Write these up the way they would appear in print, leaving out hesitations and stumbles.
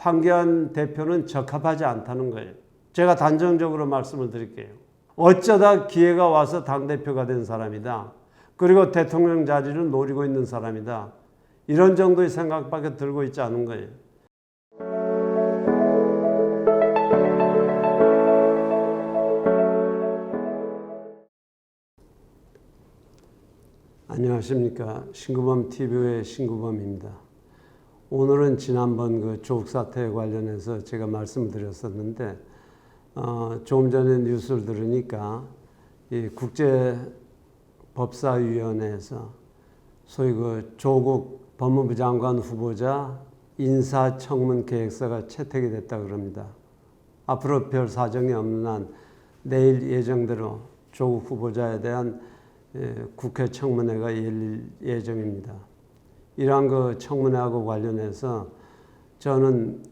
황교안 대표는 적합하지 않다는 거예요. 제가 단정적으로 말씀을 드릴게요. 어쩌다 기회가 와서 당대표가 된 사람이다. 그리고 대통령 자리를 노리고 있는 사람이다. 이런 정도의 생각밖에 들고 있지 않은 거예요. 안녕하십니까. 신구범TV의 신구범입니다. 오늘은 지난번 그 조국 사태에 관련해서 제가 말씀을 드렸었는데 조금 전에 뉴스를 들으니까 이 국제법사위원회에서 소위 그 조국 법무부 장관 후보자 인사청문 계획서가 채택이 됐다 그럽니다. 앞으로 별 사정이 없는 한 내일 예정대로 조국 후보자에 대한 국회 청문회가 열릴 예정입니다. 이러한 그 청문회하고 관련해서 저는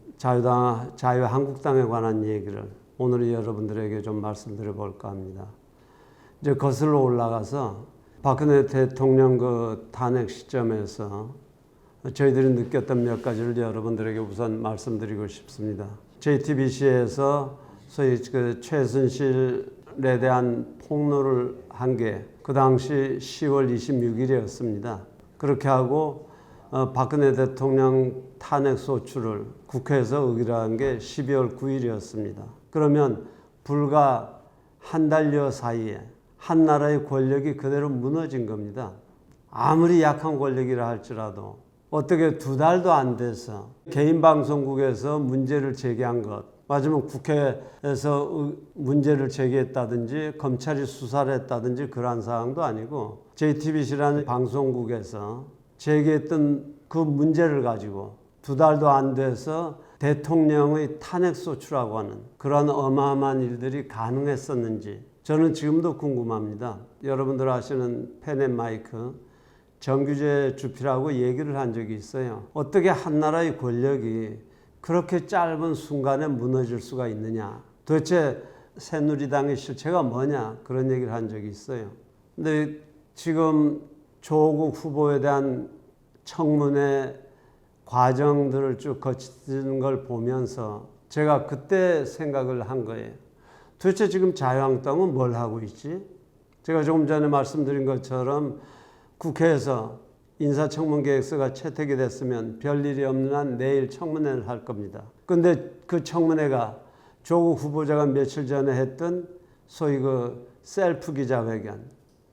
자유한국당에 관한 얘기를 오늘 여러분들에게 좀 말씀드려 볼까 합니다. 이제 거슬러 올라가서 박근혜 대통령 그 탄핵 시점에서 저희들이 느꼈던 몇 가지를 여러분들에게 우선 말씀드리고 싶습니다. JTBC에서 소위 그 최순실에 대한 폭로를 한 게 그 당시 10월 26일이었습니다. 그렇게 하고 박근혜 대통령 탄핵 소추를 국회에서 의결한 게 12월 9일이었습니다. 그러면 불과 한 달여 사이에 한 나라의 권력이 그대로 무너진 겁니다. 아무리 약한 권력이라 할지라도 어떻게 두 달도 안 돼서 개인 방송국에서 문제를 제기한 것, 맞으면 국회에서 문제를 제기했다든지 검찰이 수사를 했다든지 그러한 사항도 아니고 JTBC라는 방송국에서 제기했던 그 문제를 가지고 두 달도 안 돼서 대통령의 탄핵소추라고 하는 그런 어마어마한 일들이 가능했었는지 저는 지금도 궁금합니다. 여러분들 아시는 펜앤마이크 정규재 주필하고 얘기를 한 적이 있어요. 어떻게 한 나라의 권력이 그렇게 짧은 순간에 무너질 수가 있느냐. 도대체 새누리당의 실체가 뭐냐. 그런 얘기를 한 적이 있어요. 근데 지금 조국 후보에 대한 청문회 과정들을 쭉 거치는 걸 보면서 제가 그때 생각을 한 거예요. 도대체 지금 자유한국당은 뭘 하고 있지? 제가 조금 전에 말씀드린 것처럼 국회에서 인사청문 계획서가 채택이 됐으면 별일이 없는 한 내일 청문회를 할 겁니다. 그런데 그 청문회가 조국 후보자가 며칠 전에 했던 소위 그 셀프 기자회견,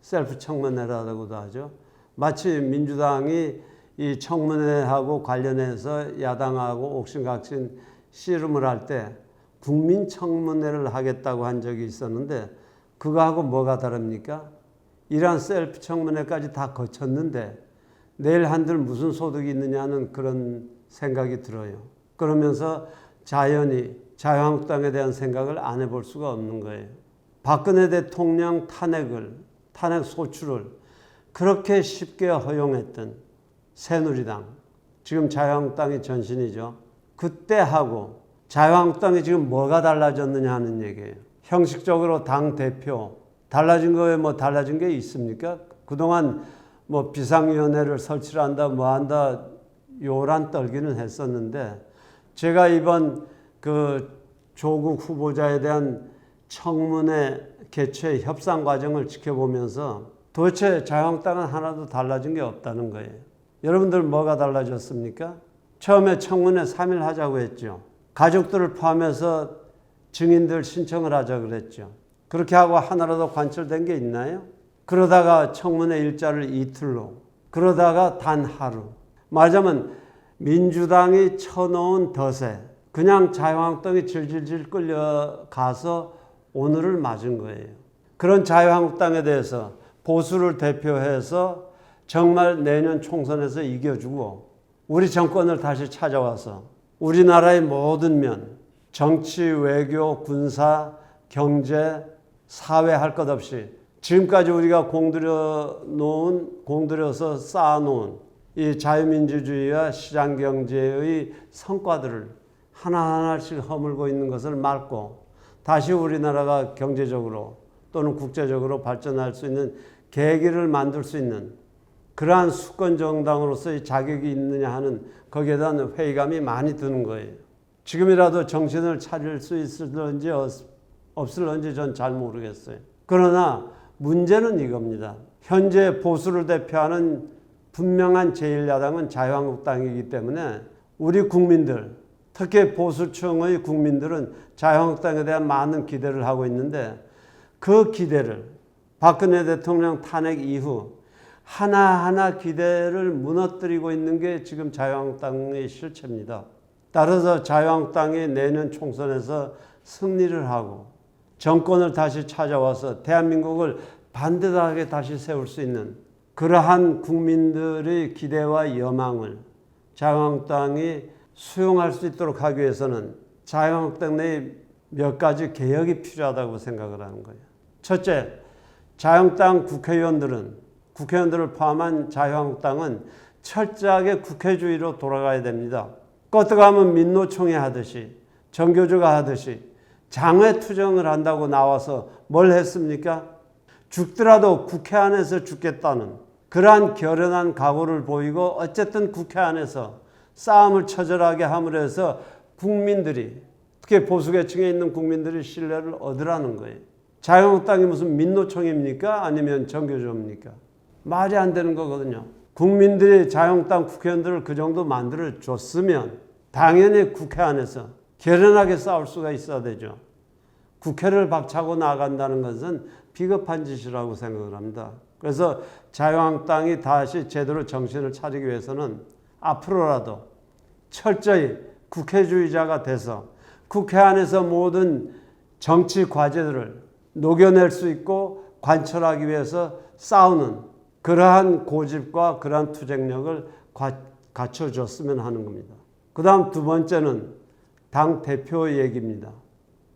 셀프 청문회라고도 하죠. 마치 민주당이 이 청문회하고 관련해서 야당하고 옥신각신 씨름을 할 때 국민 청문회를 하겠다고 한 적이 있었는데 그거하고 뭐가 다릅니까? 이러한 셀프 청문회까지 다 거쳤는데 내일 한들 무슨 소득이 있느냐는 그런 생각이 들어요. 그러면서 자연히 자유한국당에 대한 생각을 안 해볼 수가 없는 거예요. 박근혜 대통령 탄핵 소추를 그렇게 쉽게 허용했던 새누리당, 지금 자유한국당이 전신이죠. 그때하고 자유한국당이 지금 뭐가 달라졌느냐 하는 얘기예요. 형식적으로 당대표 달라진 거에 뭐 달라진 게 있습니까? 그동안 뭐 비상위원회를 설치를 한다 뭐 한다 요란 떨기는 했었는데 제가 이번 그 조국 후보자에 대한 청문회 개최 협상 과정을 지켜보면서 도대체 자유한국당은 하나도 달라진 게 없다는 거예요. 여러분들 뭐가 달라졌습니까? 처음에 청문회 3일 하자고 했죠. 가족들을 포함해서 증인들 신청을 하자 그랬죠. 그렇게 하고 하나라도 관철된 게 있나요? 그러다가 청문회 일자를 이틀로, 그러다가 단 하루. 말하자면 민주당이 쳐놓은 덫에 그냥 자유한국당이 질질질 끌려가서 오늘을 맞은 거예요. 그런 자유한국당에 대해서 보수를 대표해서 정말 내년 총선에서 이겨주고 우리 정권을 다시 찾아와서 우리나라의 모든 면, 정치, 외교, 군사, 경제, 사회 할 것 없이 지금까지 우리가 공들여서 쌓아놓은 이 자유민주주의와 시장경제의 성과들을 하나하나씩 허물고 있는 것을 막고 다시 우리나라가 경제적으로 또는 국제적으로 발전할 수 있는 계기를 만들 수 있는 그러한 수권 정당으로서의 자격이 있느냐 하는 거기에 대한 회의감이 많이 드는 거예요. 지금이라도 정신을 차릴 수 있을런지 없을런지 전 잘 모르겠어요. 그러나 문제는 이겁니다. 현재 보수를 대표하는 분명한 제1야당은 자유한국당이기 때문에 우리 국민들, 특히 보수층의 국민들은 자유한국당에 대한 많은 기대를 하고 있는데 그 기대를 박근혜 대통령 탄핵 이후 하나하나 기대를 무너뜨리고 있는 게 지금 자유한국당의 실체입니다. 따라서 자유한국당이 내년 총선에서 승리를 하고 정권을 다시 찾아와서 대한민국을 반듯하게 다시 세울 수 있는 그러한 국민들의 기대와 여망을 자유한국당이 수용할 수 있도록 하기 위해서는 자유한국당 내에 몇 가지 개혁이 필요하다고 생각을 하는 거예요. 첫째, 자유한국당 국회의원들을 포함한 자유한국당은 철저하게 국회주의로 돌아가야 됩니다. 껐다가면 민노총회 하듯이 정교조가 하듯이 장외투쟁을 한다고 나와서 뭘 했습니까? 죽더라도 국회 안에서 죽겠다는 그러한 결연한 각오를 보이고 어쨌든 국회 안에서 싸움을 처절하게 함으로 해서 국민들이 특히 보수계층에 있는 국민들이 신뢰를 얻으라는 거예요. 자유한국당이 무슨 민노총입니까? 아니면 정교조입니까? 말이 안 되는 거거든요. 국민들이 자유한국당 국회의원들을 그 정도 만들어줬으면 당연히 국회 안에서 결연하게 싸울 수가 있어야 되죠. 국회를 박차고 나간다는 것은 비겁한 짓이라고 생각을 합니다. 그래서 자유한국당이 다시 제대로 정신을 차리기 위해서는 앞으로라도 철저히 국회주의자가 돼서 국회 안에서 모든 정치 과제들을 녹여낼 수 있고 관철하기 위해서 싸우는 그러한 고집과 그러한 투쟁력을 갖춰줬으면 하는 겁니다. 그 다음 두 번째는 당 대표 얘기입니다.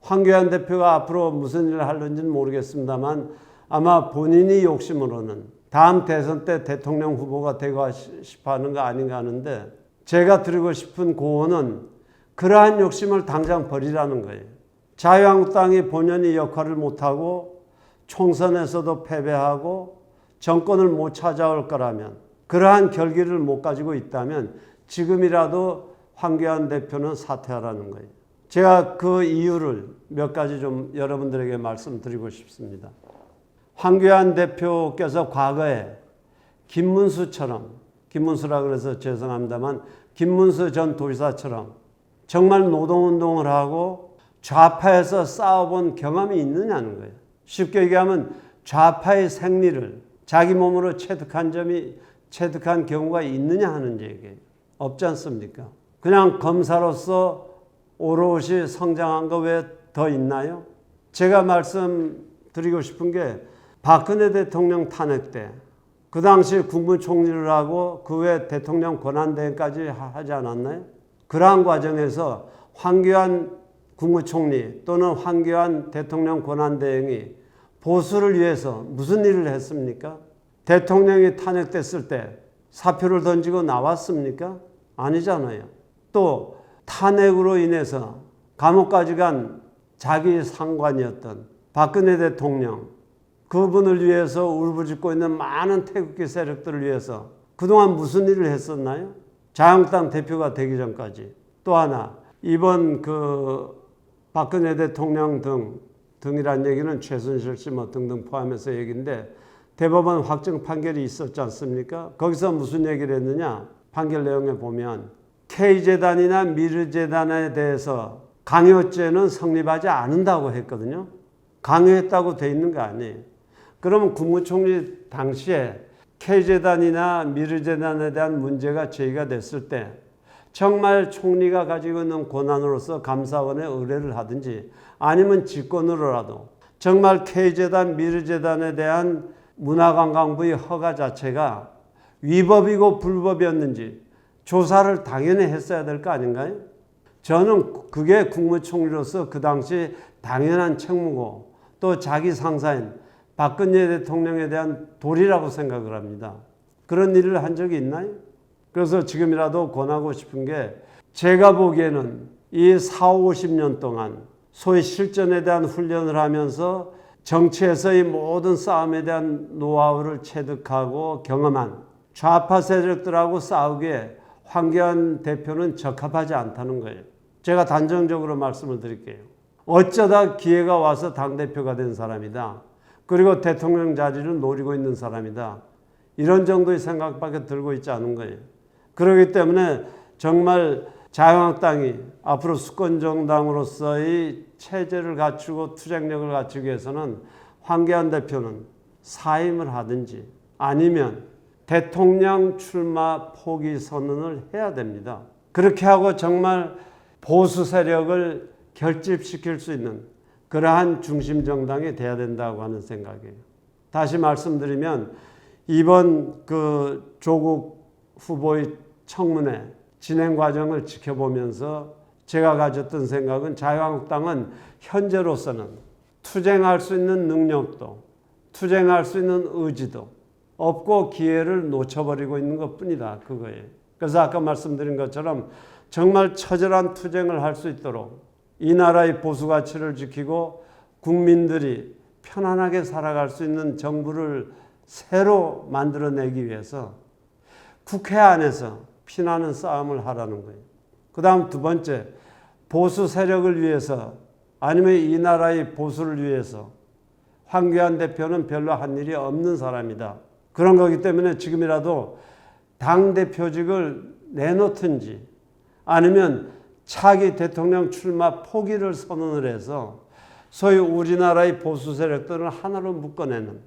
황교안 대표가 앞으로 무슨 일을 하는지는 모르겠습니다만 아마 본인이 욕심으로는 다음 대선 때 대통령 후보가 되고 싶어 하는 거 아닌가 하는데 제가 드리고 싶은 고언은 그러한 욕심을 당장 버리라는 거예요. 자유한국당이 본연의 역할을 못하고 총선에서도 패배하고 정권을 못 찾아올 거라면 그러한 결기를 못 가지고 있다면 지금이라도 황교안 대표는 사퇴하라는 거예요. 제가 그 이유를 몇 가지 좀 여러분들에게 말씀드리고 싶습니다. 황교안 대표께서 과거에 김문수라 그래서 죄송합니다만 김문수 전 도지사처럼 정말 노동운동을 하고 좌파에서 싸워본 경험이 있느냐는 거예요. 쉽게 얘기하면 좌파의 생리를 자기 몸으로 체득한 경우가 있느냐 하는 얘기예요. 없지 않습니까? 그냥 검사로서 오롯이 성장한 거 왜 더 있나요? 제가 말씀드리고 싶은 게 박근혜 대통령 탄핵 때 그 당시 국무총리를 하고 그 외 대통령 권한대행까지 하지 않았나요? 그러한 과정에서 황교안 국무총리 또는 황교안 대통령 권한대행이 보수를 위해서 무슨 일을 했습니까? 대통령이 탄핵됐을 때 사표를 던지고 나왔습니까? 아니잖아요. 또 탄핵으로 인해서 감옥까지 간 자기 상관이었던 박근혜 대통령 그분을 위해서 울부짖고 있는 많은 태극기 세력들을 위해서 그동안 무슨 일을 했었나요? 자유한국당 대표가 되기 전까지. 또 하나 이번 박근혜 대통령 등이란 얘기는 최순실 씨 뭐 등등 포함해서 얘기인데 대법원 확정 판결이 있었지 않습니까? 거기서 무슨 얘기를 했느냐? 판결 내용에 보면 K재단이나 미르재단에 대해서 강요죄는 성립하지 않는다고 했거든요. 강요했다고 돼 있는 거 아니에요. 그러면 국무총리 당시에 K재단이나 미르재단에 대한 문제가 제기가 됐을 때 정말 총리가 가지고 있는 권한으로서 감사원에 의뢰를 하든지 아니면 직권으로라도 정말 K재단, 미르재단에 대한 문화관광부의 허가 자체가 위법이고 불법이었는지 조사를 당연히 했어야 될 거 아닌가요? 저는 그게 국무총리로서 그 당시 당연한 책무고 또 자기 상사인 박근혜 대통령에 대한 도리라고 생각을 합니다. 그런 일을 한 적이 있나요? 그래서 지금이라도 권하고 싶은 게 제가 보기에는 이 40-50년 동안 소위 실전에 대한 훈련을 하면서 정치에서의 모든 싸움에 대한 노하우를 체득하고 경험한 좌파 세력들하고 싸우기에 황교안 대표는 적합하지 않다는 거예요. 제가 단정적으로 말씀을 드릴게요. 어쩌다 기회가 와서 당대표가 된 사람이다. 그리고 대통령 자리를 노리고 있는 사람이다. 이런 정도의 생각밖에 들고 있지 않은 거예요. 그렇기 때문에 정말 자유한국당이 앞으로 수권정당으로서의 체제를 갖추고 투쟁력을 갖추기 위해서는 황교안 대표는 사임을 하든지 아니면 대통령 출마 포기 선언을 해야 됩니다. 그렇게 하고 정말 보수 세력을 결집시킬 수 있는 그러한 중심 정당이 돼야 된다고 하는 생각이에요. 다시 말씀드리면 이번 그 조국 후보의 청문회 진행 과정을 지켜보면서 제가 가졌던 생각은 자유한국당은 현재로서는 투쟁할 수 있는 능력도 투쟁할 수 있는 의지도 없고 기회를 놓쳐버리고 있는 것뿐이다. 그거예요. 그래서 아까 말씀드린 것처럼 정말 처절한 투쟁을 할 수 있도록 이 나라의 보수 가치를 지키고 국민들이 편안하게 살아갈 수 있는 정부를 새로 만들어내기 위해서 국회 안에서 피나는 싸움을 하라는 거예요. 그 다음 두 번째, 보수 세력을 위해서 아니면 이 나라의 보수를 위해서 황교안 대표는 별로 한 일이 없는 사람이다. 그런 거기 때문에 지금이라도 당대표직을 내놓든지 아니면 차기 대통령 출마 포기를 선언을 해서 소위 우리나라의 보수 세력들을 하나로 묶어내는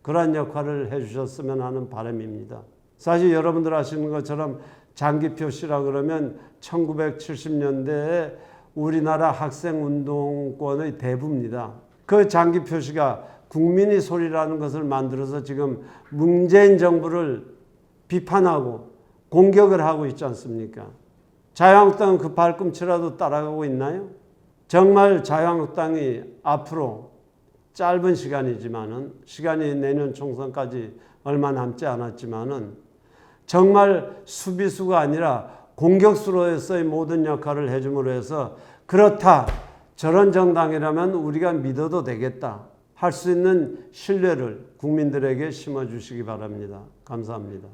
그러한 역할을 해주셨으면 하는 바람입니다. 사실 여러분들 아시는 것처럼 장기표 씨라 그러면 1970년대에 우리나라 학생운동권의 대부입니다. 그 장기표 씨가 국민의 소리라는 것을 만들어서 지금 문재인 정부를 비판하고 공격을 하고 있지 않습니까? 자유한국당은 그 발꿈치라도 따라가고 있나요? 정말 자유한국당이 앞으로 짧은 시간이지만은 시간이 내년 총선까지 얼마 남지 않았지만은 정말 수비수가 아니라 공격수로서의 모든 역할을 해줌으로 해서 그렇다 저런 정당이라면 우리가 믿어도 되겠다 할 수 있는 신뢰를 국민들에게 심어주시기 바랍니다. 감사합니다.